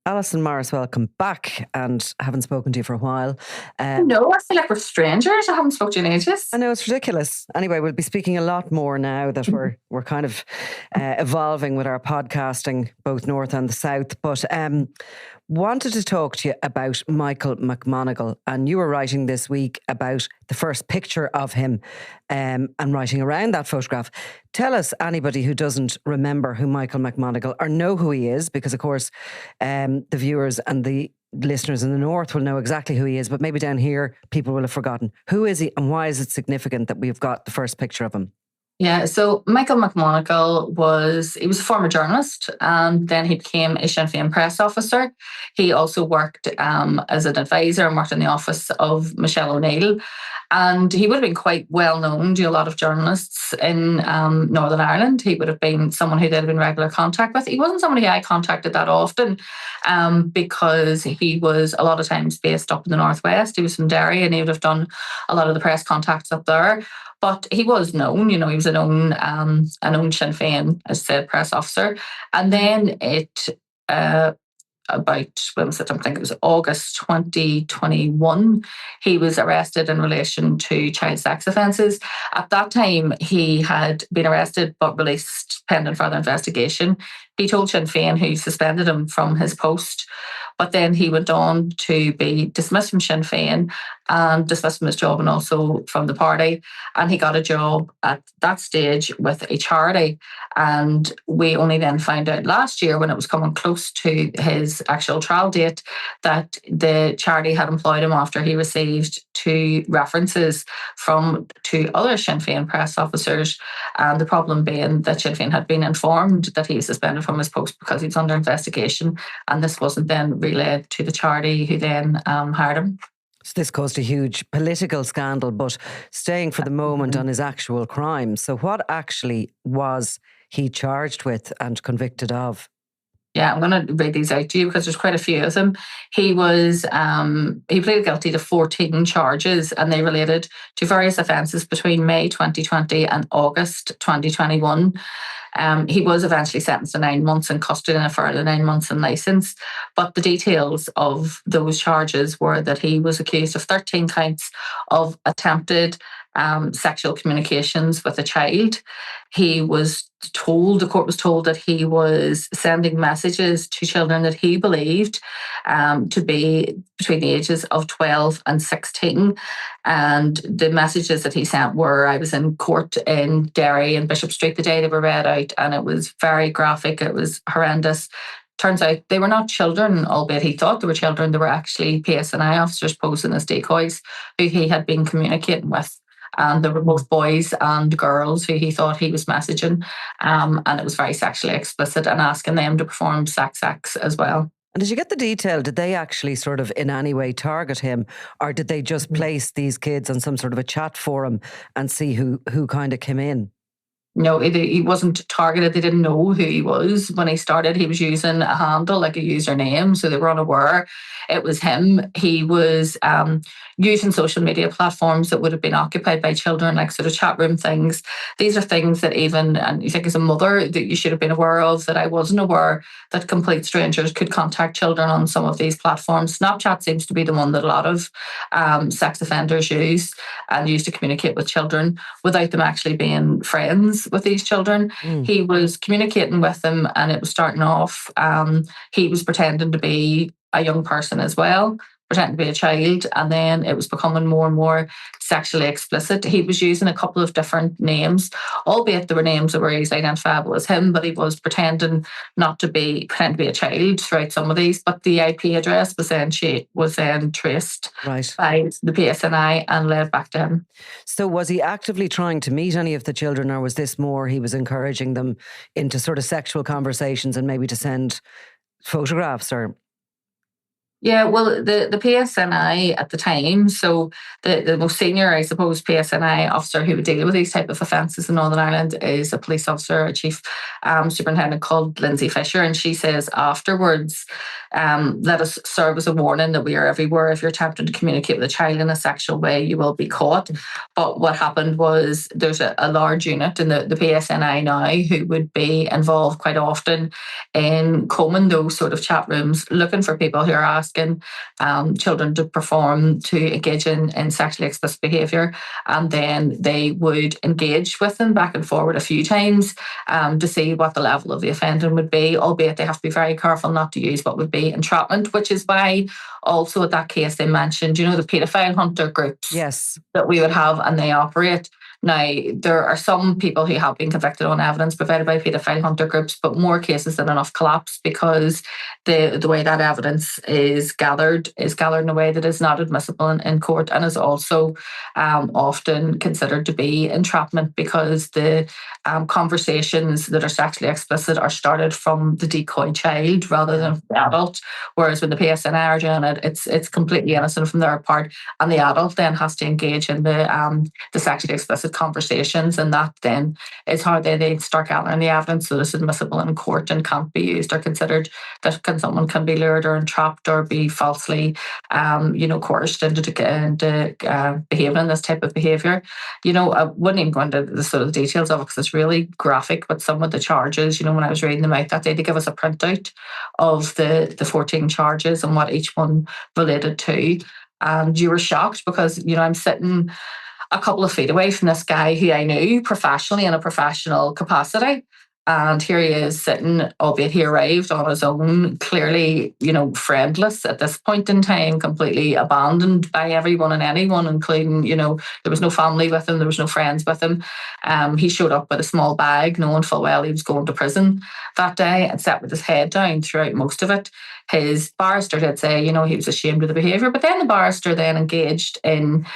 Allison Morris, welcome back, and haven't spoken to you for a while. No, I feel like we're strangers. I haven't spoken to you in ages. I know, it's ridiculous. Anyway, we'll be speaking a lot more now that we're kind of evolving with our podcasting, both north and the south. But wanted to talk to you about Michael McMonagle, and you were writing this week about the first picture of him and writing around that photograph. Tell us, anybody who doesn't remember who Michael McMonagle or know who he is, because of course the viewers and the listeners in the north will know exactly who he is, but maybe down here people will have forgotten. Who is he, and why is it significant that we've got the first picture of him? Yeah, so Michael McMonagle was a former journalist, and then he became a Sinn Féin press officer. He also worked as an advisor and worked in the office of Michelle O'Neill. And he would have been quite well known to a lot of journalists in Northern Ireland. He would have been someone who they'd have been in regular contact with. He wasn't somebody I contacted that often because he was a lot of times based up in the northwest. He was from Derry, and he would have done a lot of the press contacts up there. But he was known, he was a known Sinn Féin, as I said, press officer. And then when was it? I think it was August 2021, he was arrested in relation to child sex offences. At that time, he had been arrested but released pending further investigation. He told Sinn Féin, who suspended him from his post, but then he went on to be dismissed from Sinn Féin and dismissed from his job and also from the party. And he got a job at that stage with a charity. And we only then found out last year, when it was coming close to his actual trial date, that the charity had employed him after he received 2 references from 2 other Sinn Féin press officers. And the problem being that Sinn Féin had been informed that he was suspended from his post because he was under investigation. And this wasn't then relayed to the charity, who then hired him. So this caused a huge political scandal, but staying for the moment on his actual crime. So what actually was he charged with and convicted of? Yeah, I'm going to read these out to you because there's quite a few of them. He pleaded guilty to 14 charges, and they related to various offences between May 2020 and August 2021. He was eventually sentenced to 9 months in custody and a further 9 months in licence. But the details of those charges were that he was accused of 13 counts of attempted sexual communications with a child. The court was told that he was sending messages to children that he believed to be between the ages of 12 and 16. And the messages that he sent were, I was in court in Derry and Bishop Street the day they were read out, and it was very graphic. It was horrendous. Turns out they were not children, albeit he thought they were children. They were actually PSNI officers posing as decoys who he had been communicating with. And there were both boys and girls who he thought he was messaging. And it was very sexually explicit, and asking them to perform sex acts as well. And did you get the detail? Did they actually sort of in any way target him, or did they just place these kids on some sort of a chat forum and see who kind of came in? No, he wasn't targeted. They didn't know who he was when he started. He was using a handle, like a username, so they were unaware it was him. He was using social media platforms that would have been occupied by children, like sort of chat room things. These are things that even, and you think as a mother, that you should have been aware of, that I wasn't aware that complete strangers could contact children on some of these platforms. Snapchat seems to be the one that a lot of sex offenders use and use to communicate with children without them actually being friends with these children. He was communicating with them, and it was starting off. He was pretending to be a young person as well, pretending to be a child, and then it was becoming more and more sexually explicit. He was using a couple of different names, albeit there were names that were easily identifiable as him, but he was pretending to be a child throughout some of these. But the IP address was then traced by the PSNI and led back to him. So was he actively trying to meet any of the children, or was this more he was encouraging them into sort of sexual conversations and maybe to send photographs or... Yeah, well, the PSNI at the time, so the most senior, I suppose, PSNI officer who would deal with these type of offences in Northern Ireland is a police officer, a chief superintendent called Lindsay Fisher, and she says afterwards let us serve as a warning that we are everywhere. If you're attempting to communicate with a child in a sexual way, you will be caught. But what happened was there's a large unit in the PSNI now who would be involved quite often in combing those sort of chat rooms, looking for people who are asking children to perform, to engage in sexually explicit behaviour, and then they would engage with them back and forward a few times to see what the level of the offending would be, albeit they have to be very careful not to use what would be entrapment, which is why also at that case they mentioned, the paedophile hunter groups that we would have, and they operate. Now, there are some people who have been convicted on evidence provided by paedophile hunter groups, but more cases than enough collapse because the way that evidence is gathered in a way that is not admissible in court, and is also often considered to be entrapment because the conversations that are sexually explicit are started from the decoy child rather than the adult, whereas when the PSNI are doing it, it's completely innocent from their part, and the adult then has to engage in the sexually explicit conversations, and that then is how they start gathering the evidence so it's admissible in court and can't be used or considered that someone can be lured or entrapped or be falsely coerced into behaving in this type of behaviour. I wouldn't even go into the sort of details of it because it's really graphic with some of the charges. When I was reading them out that day, they give us a printout of the 14 charges and what each one related to, and you were shocked because I'm sitting a couple of feet away from this guy who I knew professionally in a professional capacity. And here he is sitting, albeit he arrived on his own, clearly, friendless at this point in time, completely abandoned by everyone and anyone, including, there was no family with him, there was no friends with him. He showed up with a small bag, knowing full well he was going to prison that day, and sat with his head down throughout most of it. His barrister did say, he was ashamed of the behaviour, but then the barrister then engaged in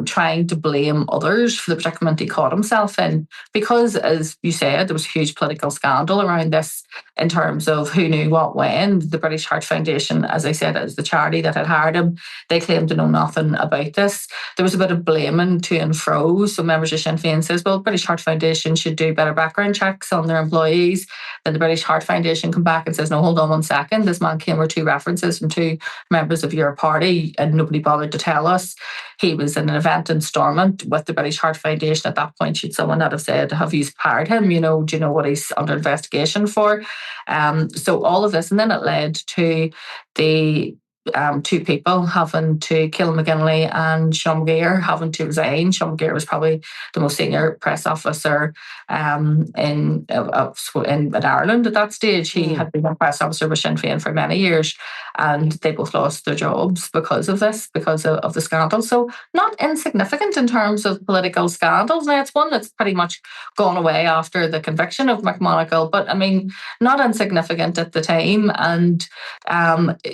trying to blame others for the predicament he caught himself in, because, as you said, there was a huge political scandal around this in terms of who knew what when. The British Heart Foundation, as I said, is the charity that had hired him. They claimed to know nothing about this. There was a bit of blaming to and fro. So members of Sinn Féin says, well, British Heart Foundation should do better background checks on their employees. Then the British Heart Foundation come back and says, no, hold on 1 second. This man came with 2 references from 2 members of your party and nobody bothered to tell us. He was in an event in Stormont with the British Heart Foundation. At that point, should someone not have said, have you hired him? Do you know what he's under investigation for? So all of this, and then it led to the 2 people having to, Ciaran McGinley and Sean Gear, having to resign. Sean Gear was probably the most senior press officer in Ireland at that stage. He had been a press officer with Sinn Féin for many years, and they both lost their jobs because of this, because of the scandal. So not insignificant in terms of political scandals. Now, it's one that's pretty much gone away after the conviction of McMonagle, but I mean, not insignificant at the time, and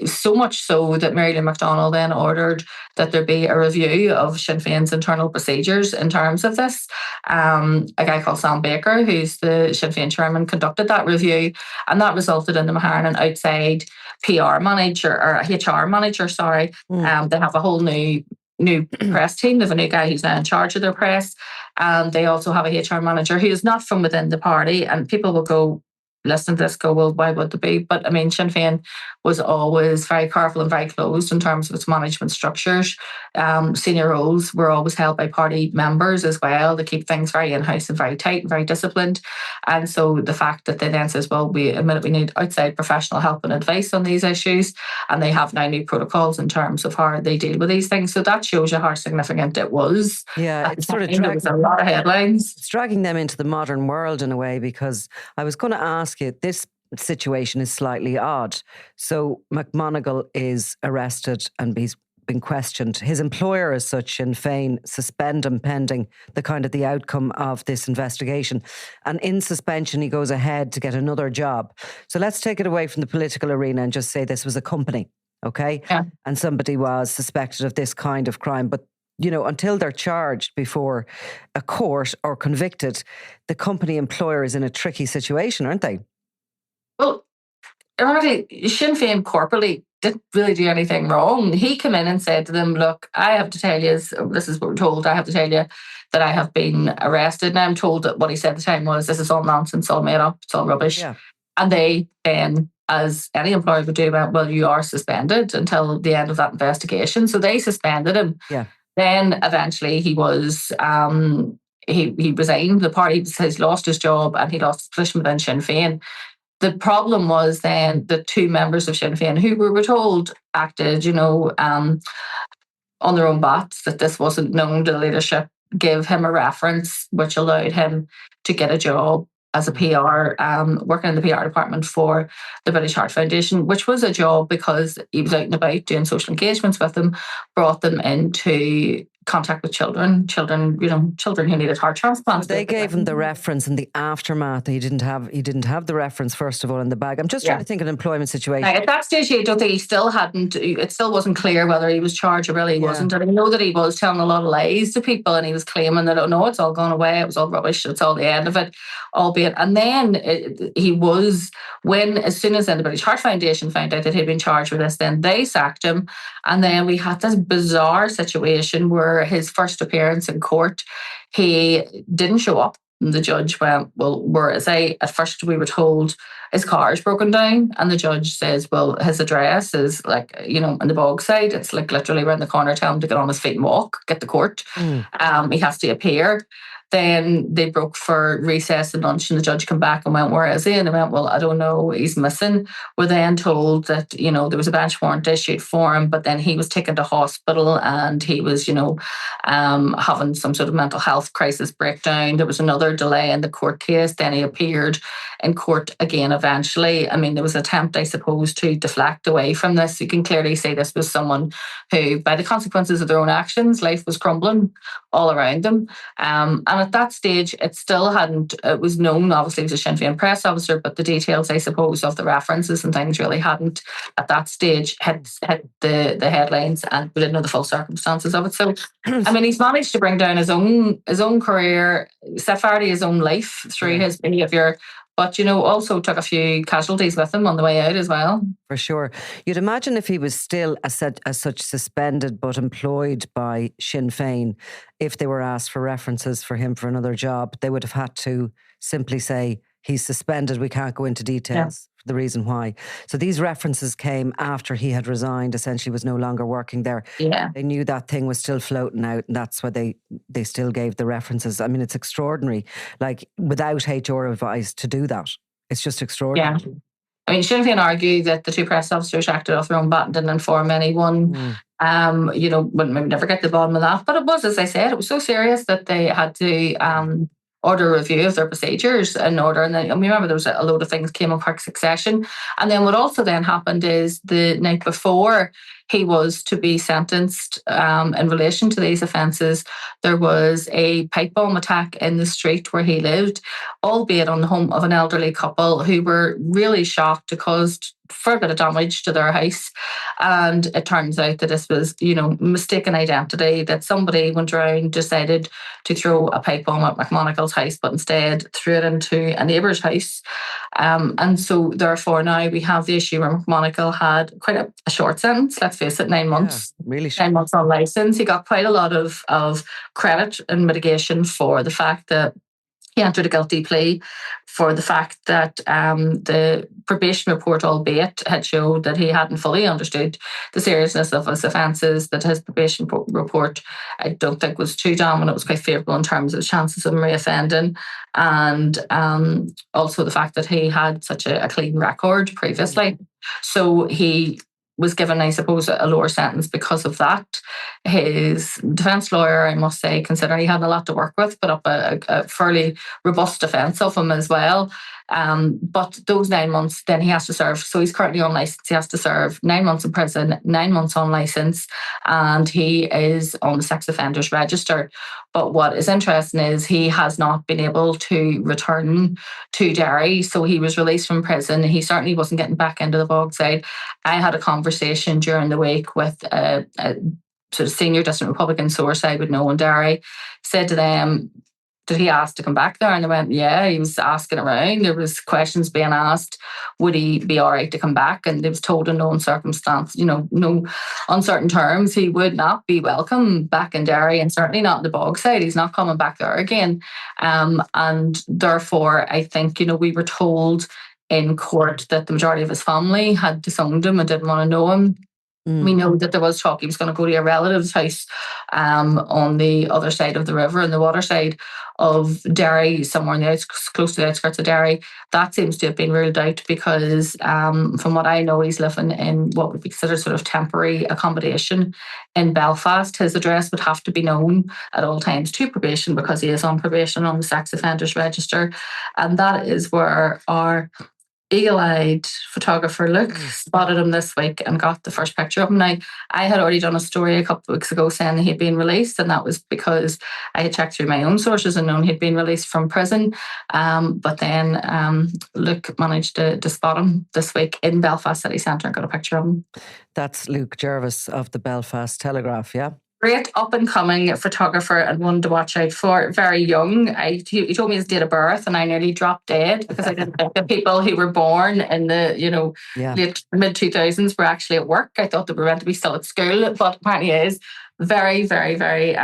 so much so that Mary Lou McDonald then ordered that there be a review of Sinn Féin's internal procedures in terms of this. A guy called Sam Baker, who's the Sinn Féin chairman, conducted that review, and that resulted in them hiring an outside PR manager, or a HR manager, sorry. They have a whole new press team. They have a new guy who's now in charge of their press, and they also have a HR manager who is not from within the party. And people will go, listen to this, go, well, why would they be? But I mean, Sinn Féin was always very careful and very closed in terms of its management structures. Senior roles were always held by party members as well. They keep things very in-house and very tight and very disciplined. And so the fact that they then says, well, we admit we need outside professional help and advice on these issues, and they have now new protocols in terms of how they deal with these things. So that shows you how significant it was. Yeah, it's sort of there was a lot of headlines. It's dragging them into the modern world in a way, because I was going to ask you, this situation is slightly odd. So McMonagle is arrested and he's been questioned. His employer, as such, Sinn Féin, suspend him pending the outcome of this investigation. And in suspension, he goes ahead to get another job. So let's take it away from the political arena and just say this was a company, okay? Yeah. And somebody was suspected of this kind of crime. But until they're charged before a court or convicted, the company employer is in a tricky situation, aren't they? Well, ironically, Sinn Féin corporately didn't really do anything wrong. He came in and said to them, look, I have to tell you, this is what we're told, I have to tell you that I have been arrested. And I'm told that what he said at the time was, this is all nonsense, all made up, it's all rubbish. Yeah. And they then as any employer would do, went, well, you are suspended until the end of that investigation. So they suspended him. Yeah. Then eventually he was he resigned. The party has lost his job and he lost his position within Sinn Féin. The problem was then the two members of Sinn Féin who we were told acted, on their own bats, that this wasn't known to the leadership, give him a reference which allowed him to get a job as a PR, working in the PR department for the British Heart Foundation, which was a job because he was out and about doing social engagements with them, brought them into contact with children who needed heart transplants. So they gave him the reference in the aftermath. He didn't have the reference first of all in the bag. I'm just trying to think of an employment situation. Now, at that stage, I don't think it still wasn't clear whether he was charged or really wasn't. And I know that he was telling a lot of lies to people and he was claiming that, oh no, it's all gone away, it was all rubbish, it's all the end of it, albeit. And then as soon as the British Heart Foundation found out that he'd been charged with this, then they sacked him. And then we had this bizarre situation where his first appearance in court, he didn't show up. And the judge went, well, where is he? At first we were told his car is broken down. And the judge says, well, his address is in the Bogside. It's like literally around the corner. Tell him to get on his feet and walk, get to court. He has to appear. Then they broke for recess and lunch and the judge came back and went, where is he? And they went, well, I don't know, he's missing. We're then told that, there was a bench warrant issued for him, but then he was taken to hospital and he was, having some sort of mental health crisis breakdown. There was another delay in the court case. Then he appeared in court again eventually. I mean, there was an attempt, I suppose, to deflect away from this. You can clearly say this was someone who, by the consequences of their own actions, life was crumbling all around them. And at that stage, it was known, obviously he was a Sinn Féin press officer, but the details, I suppose, of the references and things really hadn't, at that stage, hit the headlines, and we didn't know the full circumstances of it. So, I mean, he's managed to bring down his own career, set fire to his own life through his behaviour, but, also took a few casualties with him on the way out as well. For sure. You'd imagine if he was still as such suspended but employed by Sinn Féin, if they were asked for references for him for another job, they would have had to simply say, he's suspended, we can't go into details. The reason why. So these references came after he had resigned, essentially was no longer working there. Yeah. They knew that thing was still floating out and that's why they still gave the references. I mean, it's extraordinary, like without HR advice to do that. It's just extraordinary. Yeah. I mean, Sinn Féin argue that the two press officers acted off their own bat and didn't inform anyone. Wouldn't maybe never get to the bottom of that. But it was, as I said, it was so serious that they had to order a review of their procedures in order. And then remember there was a load of things came in quick succession. And then what also then happened is the night before he was to be sentenced in relation to these offences, there was a pipe bomb attack in the street where he lived, albeit on the home of an elderly couple who were really shocked. It caused fair bit of damage to their house. And it turns out that this was, mistaken identity, that somebody went around, decided to throw a pipe bomb at McMonagle's house, but instead threw it into a neighbour's house. And so therefore now we have the issue where McMonagle had quite a short sentence, let's face it, 9 months. Yeah, really short. 9 months on licence. He got quite a lot of credit and mitigation for the fact that he entered a guilty plea, for the fact that the probation report, albeit, had showed that he hadn't fully understood the seriousness of his offences, that his probation report, I don't think, was too damning. It was quite favourable in terms of the chances of him reoffending. And also the fact that he had such a clean record previously. So he was given, I suppose, a lower sentence because of that. His defence lawyer, I must say, considering he had a lot to work with, put up a fairly robust defence of him as well. But those 9 months, then he has to serve. So he's currently on licence. He has to serve 9 months in prison, 9 months on licence, and he is on the sex offenders register. But what is interesting is he has not been able to return to Derry. So he was released from prison. He certainly wasn't getting back into the Bogside. I had a conversation during the week with a sort of senior distant Republican source I would know in Derry. Said to them, did he ask to come back there? And they went, yeah, he was asking around. There was questions being asked, would he be all right to come back? And they was told in no uncertain terms, he would not be welcome back in Derry, and certainly not in the Bogside. He's not coming back there again. And therefore, I think, we were told in court that the majority of his family had disowned him and didn't want to know him. We know that there was talk he was going to go to a relative's house on the other side of the river, on the water side of Derry, somewhere in the close to the outskirts of Derry. That seems to have been ruled out because, from what I know, he's living in what would be considered sort of temporary accommodation in Belfast. His address would have to be known at all times to probation because he is on probation on the sex offenders register. And that is where our eagle-eyed photographer Luke spotted him this week and got the first picture of him. Now, I had already done a story a couple of weeks ago saying that he'd been released, and that was because I had checked through my own sources and known he'd been released from prison. But then Luke managed to spot him this week in Belfast City Centre and got a picture of him. That's Luke Jervis of the Belfast Telegraph, yeah? Great up-and-coming photographer and one to watch out for. Very young. He told me his date of birth and I nearly dropped dead because I didn't think the people who were born in the late mid-2000s were actually at work. I thought they were meant to be still at school, but apparently he is. Very, very, very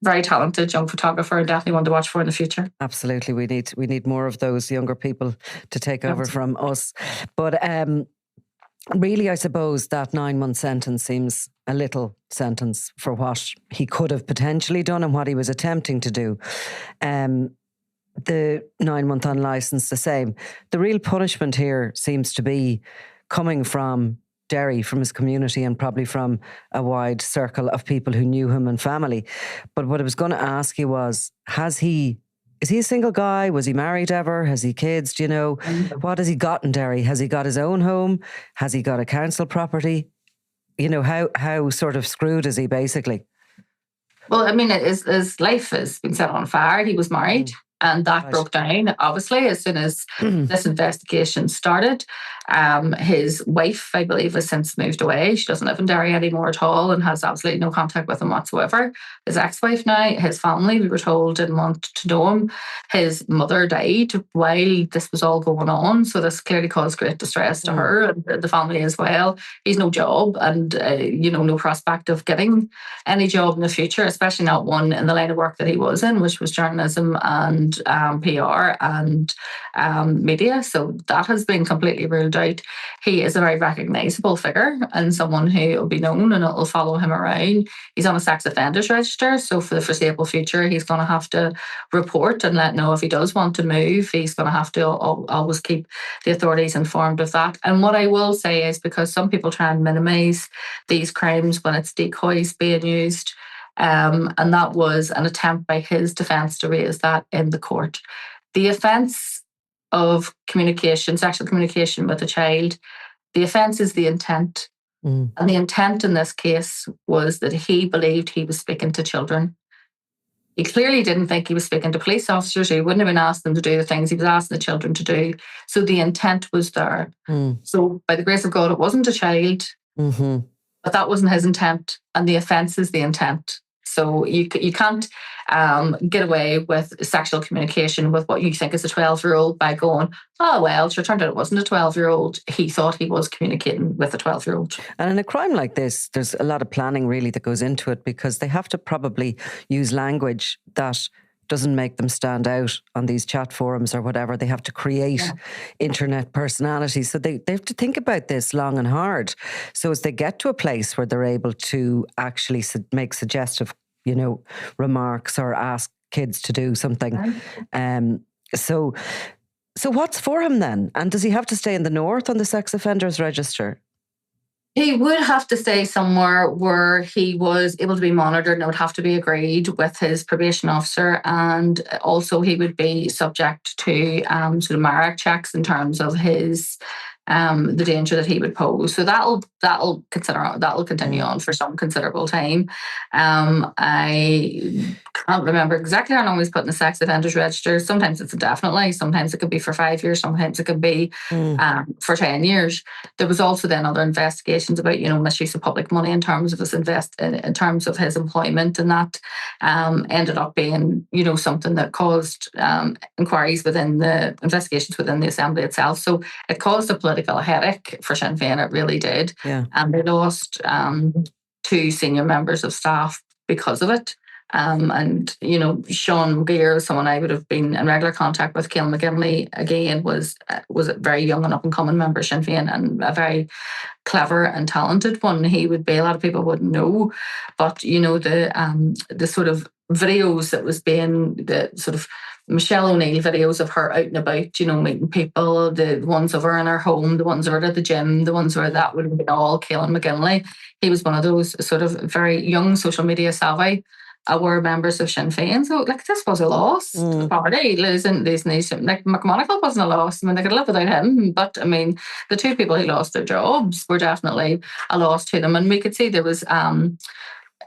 very talented young photographer and definitely one to watch for in the future. Absolutely. We need more of those younger people to take over from us. But really, I suppose that 9-month sentence seems a little sentence for what he could have potentially done and what he was attempting to do. The 9-month unlicensed, the same. The real punishment here seems to be coming from Derry, from his community, and probably from a wide circle of people who knew him and family. But what I was going to ask you was, is he a single guy? Was he married ever? Has he kids? Do you know? What has he got in Derry? Has he got his own home? Has he got a council property? You know, how sort of screwed is he basically? Well, I mean, his life has been set on fire. He was married. And that broke down, obviously, as soon as this investigation started. His wife, I believe, has since moved away. She doesn't live in Derry anymore at all and has absolutely no contact with him whatsoever. His ex-wife now, his family, we were told, didn't want to know him. His mother died while this was all going on. So this clearly caused great distress to her and the family as well. He's no job and, no prospect of getting any job in the future, especially not one in the line of work that he was in, which was journalism and PR and media. So that has been completely ruled out. He is a very recognisable figure and someone who will be known and it will follow him around. He's on a sex offenders register, so for the foreseeable future he's going to have to report and let know if he does want to move. He's going to have to always keep the authorities informed of that. And what I will say is, because some people try and minimise these crimes when it's decoys being used, and that was an attempt by his defence to raise that in the court. The offence of communication, sexual communication with a child, the offence is the intent. And the intent in this case was that he believed he was speaking to children. He clearly didn't think he was speaking to police officers. He wouldn't have been asked them to do the things he was asking the children to do. So the intent was there. So by the grace of God, it wasn't a child, but that wasn't his intent. And the offence is the intent. So you can't get away with sexual communication with what you think is a 12-year-old by going, oh, well, sure, turned out it wasn't a 12-year-old. He thought he was communicating with a 12-year-old. And in a crime like this, there's a lot of planning really that goes into it, because they have to probably use language that doesn't make them stand out on these chat forums or whatever. They have to create internet personalities. So they have to think about this long and hard. So as they get to a place where they're able to actually make suggestive, remarks or ask kids to do something. So what's for him then? And does he have to stay in the north on the sex offenders register? He would have to stay somewhere where he was able to be monitored, and it would have to be agreed with his probation officer. And also he would be subject to sort of MARAC checks in terms of his the danger that he would pose. So that'll continue on for some considerable time. I can't remember exactly how long he was put in the sex offenders register. Sometimes it's indefinitely, sometimes it could be for 5 years, sometimes it could be for 10 years. There was also then other investigations about misuse of public money in terms of his in terms of his employment, and that ended up being something that caused inquiries within the investigations within the Assembly itself. So it caused a political headache for Sinn Féin, it really did. And they lost 2 senior members of staff because of it. And, you know, Sean Gear, someone I would have been in regular contact with, Ciaran McGinley, again, was a very young and up-and-coming member of Sinn Féin, and a very clever and talented one. He would be, a lot of people wouldn't know, but, you know, the sort of videos that was being, the sort of Michelle O'Neill videos of her out and about, you know, meeting people, the ones of her in her home, the ones of her at the gym, the ones where that would have been all Ciaran McGinley. He was one of those sort of very young social media savvy, aware members of Sinn Féin. So, like, this was a loss to the party. Losing these, like, McMonagle wasn't a loss. I mean, they could live without him. But, I mean, the two people who lost their jobs were definitely a loss to them. And we could see there was,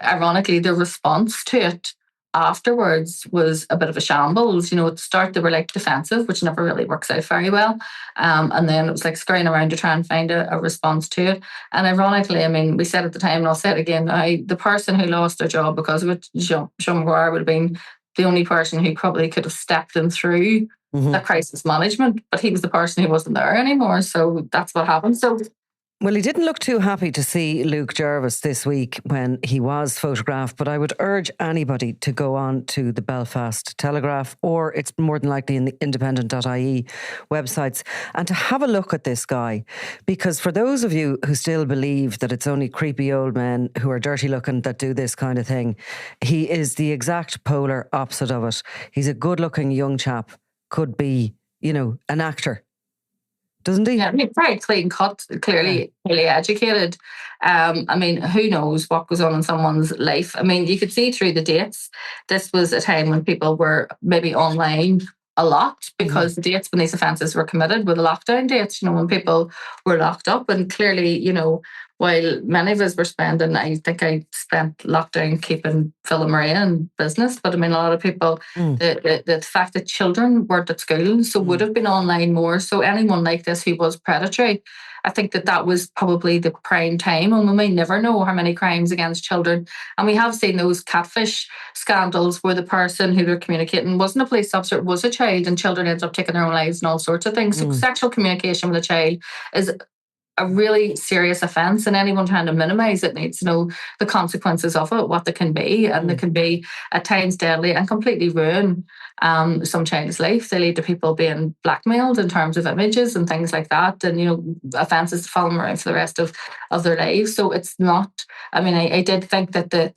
ironically, the response to it afterwards was a bit of a shambles. You know, at the start they were like defensive, which never really works out very well. And then it was like scurrying around to try and find a response to it. And ironically, I mean, we said at the time, and I'll say it again, the person who lost their job because of it, Sean McGuire, would have been the only person who probably could have stepped them through the crisis management, but he was the person who wasn't there anymore. So that's what happened. So, well, he didn't look too happy to see Luke Jervis this week when he was photographed, but I would urge anybody to go on to the Belfast Telegraph, or it's more than likely in the independent.ie websites, and to have a look at this guy. Because for those of you who still believe that it's only creepy old men who are dirty looking that do this kind of thing, he is the exact polar opposite of it. He's a good looking young chap, could be, you know, an actor. Doesn't he? Yeah, I mean, very clean cut, clearly educated. I mean, who knows what goes on in someone's life? I mean, you could see through the dates, this was a time when people were maybe online a lot, because the dates when these offences were committed were the lockdown dates, you know, when people were locked up. And clearly, you know, while many of us were spending, I think I spent lockdown keeping Phil Maria in business, but I mean, a lot of people, the fact that children weren't at school, so would have been online more. So anyone like this who was predatory, I think that was probably the prime time, and we may never know how many crimes against children. And we have seen those catfish scandals where the person who they're communicating wasn't a police officer, it was a child, and children end up taking their own lives and all sorts of things. So sexual communication with a child is a really serious offence, and anyone trying to minimise it needs to know the consequences of it, what they can be, and they can be at times deadly and completely ruin some child's life. They lead to people being blackmailed in terms of images and things like that, and, you know, offences to follow them around for the rest of their lives. So it's not, I mean, I did think that the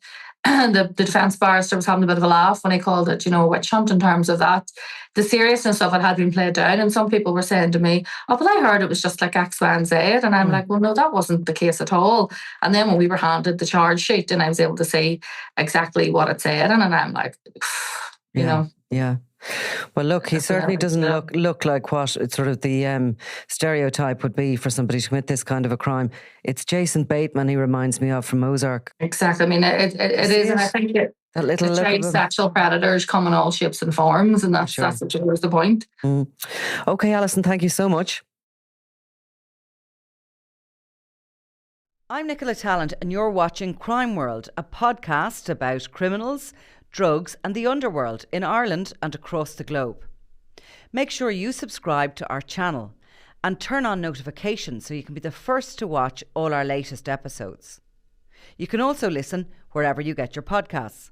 defence barrister was having a bit of a laugh when he called it, you know, a witch hunt in terms of that. The seriousness of it had been played down, and some people were saying to me, oh, but I heard it was just like X, Y, and Z. And I'm like, well, no, that wasn't the case at all. And then when we were handed the charge sheet and I was able to see exactly what it said, and I'm like, you know. Yeah. Well, look, he certainly doesn't look like what it's sort of the stereotype would be for somebody to commit this kind of a crime. It's Jason Bateman he reminds me of from Ozark. Exactly. I mean, it is, and I think the child sexual predators come in all shapes and forms, and that's the point. Okay, Alison, thank you so much. I'm Nicola Tallant, and you're watching Crime World, a podcast about criminals, drugs and the underworld in Ireland and across the globe. Make sure you subscribe to our channel and turn on notifications so you can be the first to watch all our latest episodes. You can also listen wherever you get your podcasts.